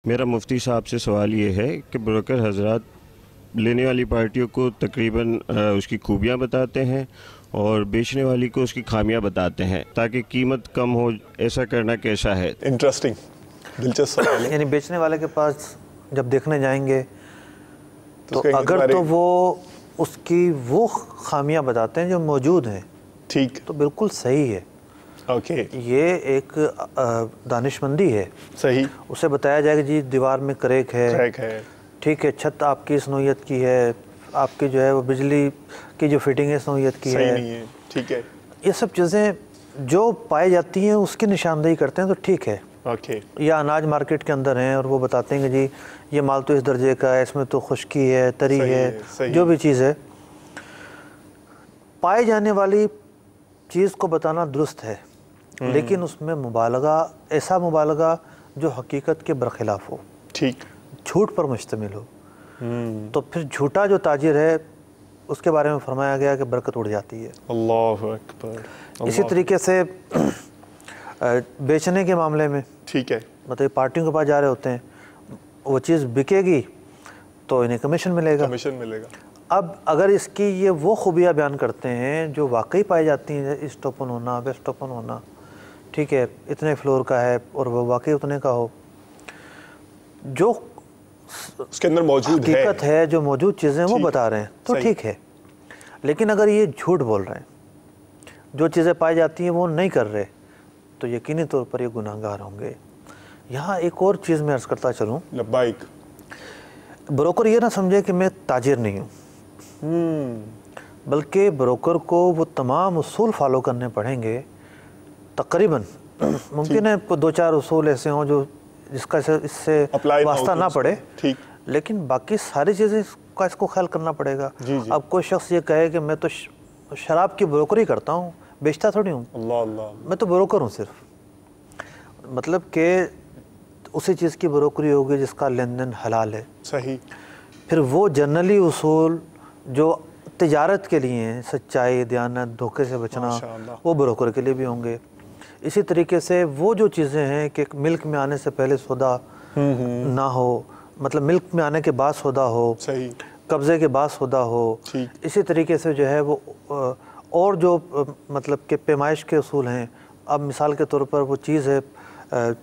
میرا مفتی صاحب سے سوال یہ ہے کہ بروکر حضرات لینے والی پارٹیوں کو تقریباً اس کی خوبیاں بتاتے ہیں اور بیچنے والی کو اس کی خامیاں بتاتے ہیں تاکہ قیمت کم ہو، ایسا کرنا کیسا ہے؟ انٹرسٹنگ، دلچسپ سوال ہے۔ یعنی بیچنے والے کے پاس جب دیکھنے جائیں گے تو اگر تو وہ اس کی وہ خامیاں بتاتے ہیں جو موجود ہیں، ٹھیک، تو بالکل صحیح ہے۔ اوکے، یہ ایک دانش مندی ہے۔ صحیح، اسے بتایا جائے کہ جی دیوار میں کریک ہے، ٹھیک ہے، چھت آپ کی اس نوعیت کی ہے، آپ کی جو ہے وہ بجلی کی جو فٹنگ ہے اس نوعیت کی صحیح نہیں ہے، ٹھیک ہے، یہ سب چیزیں جو پائی جاتی ہیں اس کی نشاندہی کرتے ہیں تو ٹھیک ہے۔ اوکے، یا اناج مارکیٹ کے اندر ہیں اور وہ بتاتے ہیں کہ جی یہ مال تو اس درجے کا ہے، اس میں تو خشکی ہے، تری ہے، جو بھی چیز ہے، پائی جانے والی چیز کو بتانا درست ہے، لیکن اس میں مبالغہ، ایسا مبالغہ جو حقیقت کے برخلاف ہو، ٹھیک، جھوٹ پر مشتمل ہو، تو پھر جھوٹا جو تاجر ہے اس کے بارے میں فرمایا گیا کہ برکت اڑ جاتی ہے۔ اللہ اکبر۔ اسی طریقے سے بیچنے کے معاملے میں، ٹھیک ہے، مطلب پارٹیوں کے پاس جا رہے ہوتے ہیں، وہ چیز بکے گی تو انہیں کمیشن ملے گا۔ کمیشن ملے گا۔ اب اگر اس کی یہ وہ خوبیاں بیان کرتے ہیں جو واقعی پائی جاتی ہیں، ایسٹ اوپن ہونا، ویسٹ اوپن ہونا، ٹھیک ہے، اتنے فلور کا ہے اور وہ واقعی اتنے کا ہو، جو اس کے اندر موجود ہے، حقیقت ہے، جو موجود چیزیں وہ بتا رہے ہیں تو ٹھیک ہے۔ لیکن اگر یہ جھوٹ بول رہے ہیں، جو چیزیں پائی جاتی ہیں وہ نہیں کر رہے، تو یقینی طور پر یہ گناہگار ہوں گے۔ یہاں ایک اور چیز میں عرض کرتا چلوں، لبائک، بروکر یہ نہ سمجھے کہ میں تاجر نہیں ہوں، بلکہ بروکر کو وہ تمام اصول فالو کرنے پڑیں گے۔ تقریباً ممکن ہے دو چار اصول ایسے ہوں جو جس کا اس سے واسطہ نہ پڑے، لیکن باقی ساری چیزیں اس کو خیال کرنا پڑے گا۔ اب کوئی شخص یہ کہے کہ میں تو شراب کی بروکری کرتا ہوں، بیچتا تھوڑی ہوں، میں تو بروکر ہوں صرف، مطلب کہ اسی چیز کی بروکری ہوگی جس کا لین دین حلال ہے۔ صحیح۔ پھر وہ جنرلی اصول جو تجارت کے لیے ہیں، سچائی، دیانت، دھوکے سے بچنا، وہ بروکر کے لیے بھی ہوں گے۔ اسی طریقے سے وہ جو چیزیں ہیں کہ ملک میں آنے سے پہلے سودا نہ ہو، مطلب ملک میں آنے کے بعد سودا ہو، قبضے کے بعد سودا ہو، اسی طریقے سے جو ہے وہ اور جو مطلب کہ پیمائش کے اصول ہیں، اب مثال کے طور پر وہ چیز ہے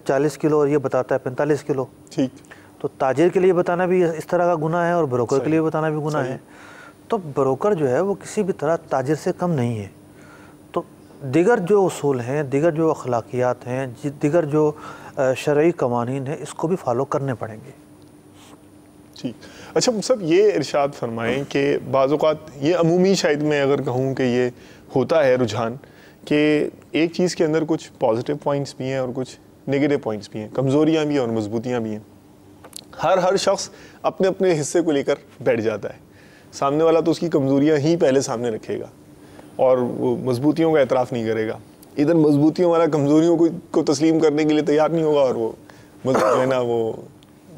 40 کلو اور یہ بتاتا ہے 45 کلو، تو تاجر کے لیے بتانا بھی اس طرح کا گناہ ہے اور بروکر کے لیے بتانا بھی گناہ ہے۔ تو بروکر جو ہے وہ کسی بھی طرح تاجر سے کم نہیں ہے۔ تو دیگر جو اصول ہیں، دیگر جو اخلاقیات ہیں، دیگر جو شرعی قوانین ہیں، اس کو بھی فالو کرنے پڑیں گے۔ ٹھیک۔ اچھا صاحب، یہ ارشاد فرمائیں کہ بعض اوقات یہ عمومی شاید میں اگر کہوں کہ یہ ہوتا ہے رجحان کہ ایک چیز کے اندر کچھ پازیٹیو پوائنٹس بھی ہیں اور کچھ نیگیٹو پوائنٹس بھی ہیں، کمزوریاں بھی ہیں اور مضبوطیاں بھی ہیں۔ ہر شخص اپنے اپنے حصے کو لے کر بیٹھ جاتا ہے، سامنے والا تو اس کی کمزوریاں ہی پہلے سامنے رکھے گا اور وہ مضبوطیوں کا اعتراف نہیں کرے گا، ادھر مضبوطیوں والا کمزوریوں کو تسلیم کرنے کے لیے تیار نہیں ہوگا اور وہ جو ہے نا وہ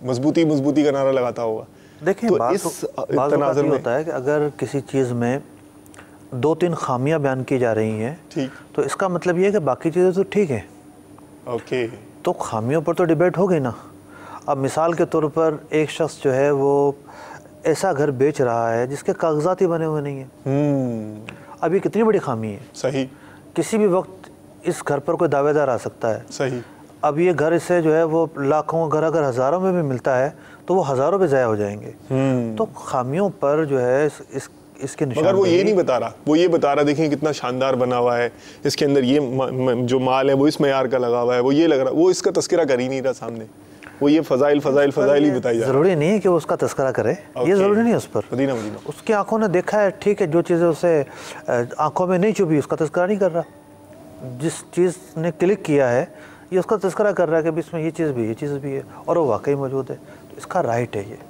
مضبوطی کا نعرہ لگاتا ہوگا۔ دیکھیں، بعض اوقات یہ ہوتا ہے کہ اگر کسی چیز میں 2-3 خامیاں بیان کی جا رہی ہیں تو اس کا مطلب یہ ہے کہ باقی چیزیں تو ٹھیک ہیں، اوکے، تو خامیوں پر تو ڈیبیٹ ہو گئی نا۔ اب مثال کے طور پر ایک شخص جو ہے وہ ایسا گھر بیچ رہا ہے جس کے کاغذات ہی بنے ہوئے نہیں ہیں، اب یہ کتنی بڑی خامی ہے۔ صحیح۔ کسی بھی وقت اس گھر پر کوئی دعوے دار آ سکتا ہے۔ صحیح۔ اب یہ گھر اسے جو ہے وہ لاکھوں گھر اگر ہزاروں میں بھی ملتا ہے تو وہ ہزاروں پہ ضائع ہو جائیں گے۔ تو خامیوں پر جو ہے اس کے نشان، مگر وہ یہ نہیں بتا رہا، وہ یہ بتا رہا دیکھیں کتنا شاندار بنا ہوا ہے، اس کے اندر یہ جو مال ہے وہ اس معیار کا لگا ہوا ہے، وہ یہ لگ رہا، وہ اس کا تذکرہ کر ہی نہیں رہا سامنے، وہ یہ فضائل ہی بتائی جا رہا۔ ضروری نہیں ہے کہ وہ اس کا تذکرہ کرے، یہ ضروری نہیں ہے اس پر۔ اس کی آنکھوں نے دیکھا ہے، ٹھیک ہے، جو چیزیں اسے آنکھوں میں نہیں چبھی اس کا تذکرہ نہیں کر رہا، جس چیز نے کلک کیا ہے یہ اس کا تذکرہ کر رہا ہے کہ اس میں یہ چیز بھی ہے اور وہ واقعی موجود ہے، تو اس کا رائٹ ہے یہ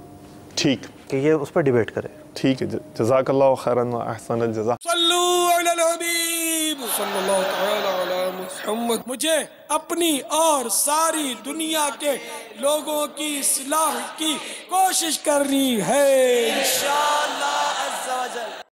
ٹھیک کہ یہ اس پہ ڈیبیٹ کرے۔ ٹھیک ہے، جزاک اللہ خیرا و احسن الجزا۔ صلو علی الحبیب صلی اللہ تعالی علی محمد۔ مجھے اپنی اور ساری دنیا کے لوگوں کی اصلاح کی کوشش کرنی ہے انشاءاللہ۔